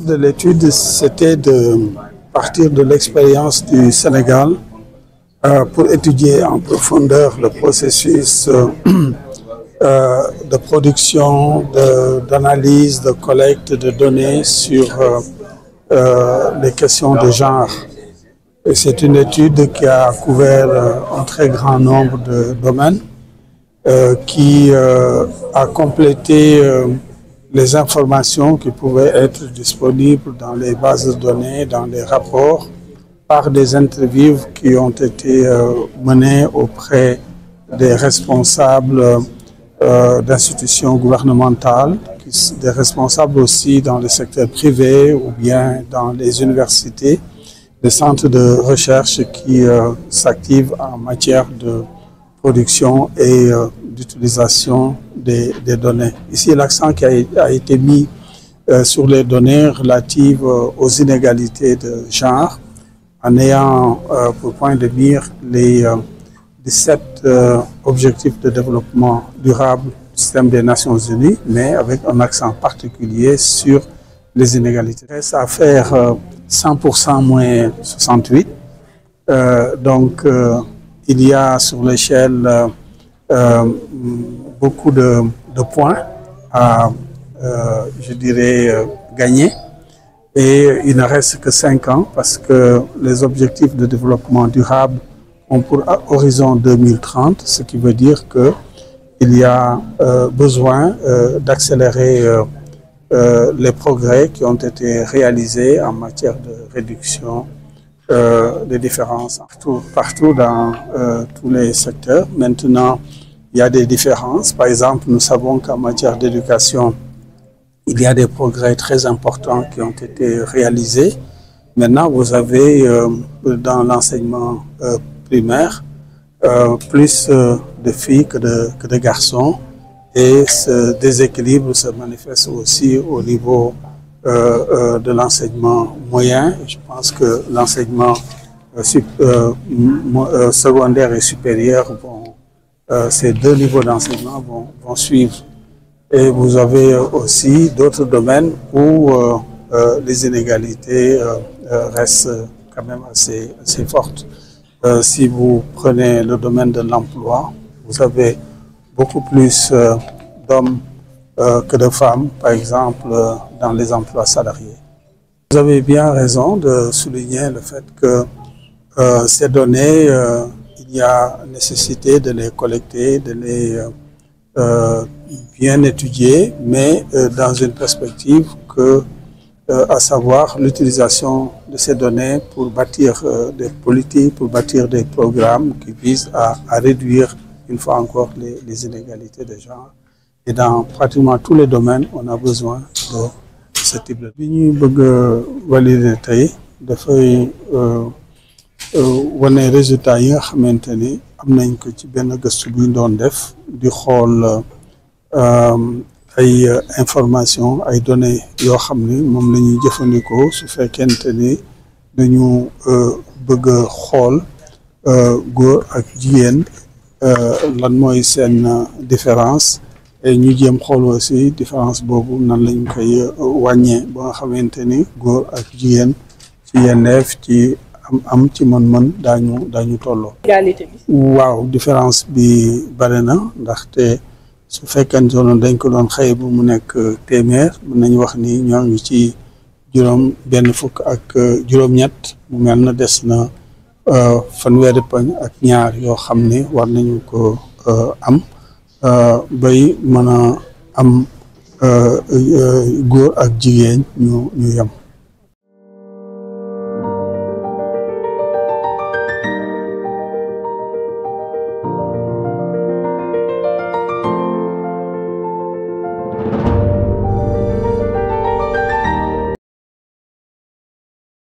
L'objectif de l'étude, c'était de partir de l'expérience du Sénégal pour étudier en profondeur le processus de production, d'analyse, de collecte de données sur les questions de genre. Et c'est une étude qui a couvert un très grand nombre de domaines, qui a complété les informations qui pouvaient être disponibles dans les bases de données, dans les rapports, par des interviews qui ont été menées auprès des responsables d'institutions gouvernementales, des responsables aussi dans le secteur privé ou bien dans les universités, des centres de recherche qui s'activent en matière de production et d'utilisation des données. Ici, l'accent qui a été mis sur les données relatives aux inégalités de genre, en ayant pour point de mire les 17 objectifs de développement durable du système des Nations Unies, mais avec un accent particulier sur les inégalités. Il reste à faire 100% moins 68. Donc, il y a sur l'échelle beaucoup de points à, je dirais, gagner. Et il ne reste que 5 ans parce que les objectifs de développement durable ont pour horizon 2030, ce qui veut dire qu'il y a besoin d'accélérer les progrès qui ont été réalisés en matière de réduction des différences partout dans tous les secteurs. Maintenant, il y a des différences. Par exemple, nous savons qu'en matière d'éducation, il y a des progrès très importants qui ont été réalisés. Maintenant, vous avez dans l'enseignement primaire plus de filles que de garçons, et ce déséquilibre se manifeste aussi au niveau de l'enseignement moyen. Je pense que l'enseignement secondaire et supérieur, ces deux niveaux d'enseignement vont suivre. Et vous avez aussi d'autres domaines où les inégalités restent quand même assez fortes. Si vous prenez le domaine de l'emploi, vous avez beaucoup plus d'hommes que de femmes, par exemple, dans les emplois salariés. Vous avez bien raison de souligner le fait que ces données, il y a nécessité de les collecter, de les bien étudier, mais dans une perspective à savoir l'utilisation de ces données pour bâtir des politiques, pour bâtir des programmes qui visent à réduire une fois encore les inégalités de genre. Et dans pratiquement tous les domaines, on a besoin de ce type de... Bi ñuy bëgg valider tey dafay wane résultats yi nga xamante ni am nañ ko ci benn gëstu bu ñu doon def di xool ay information ay données yoo xam ni moom la ñuy jëfandikoo su fekkente ni dañu bëgg a xool góor ak jigéen lan mooy seen différence, et ñu jéem xool aussi différence boobu nan lañ koy wàññee ba nga xamante ni góor ak jigéen ci yenneef ci am ci mën-mën daañu tolloo. Égalité bi. waaw différence bi bare na ndaxte su fekkente ne dañ ko doon xëy bu mu nekk téeméer mën nañu wax ni ñoo ngi ci benn fukk ak juróom-ñett, mu mel na des na fanweeri poñ ak ñaar yoo xam ne war nañu ko am bay mën a am góor ak jigéen ñu yem.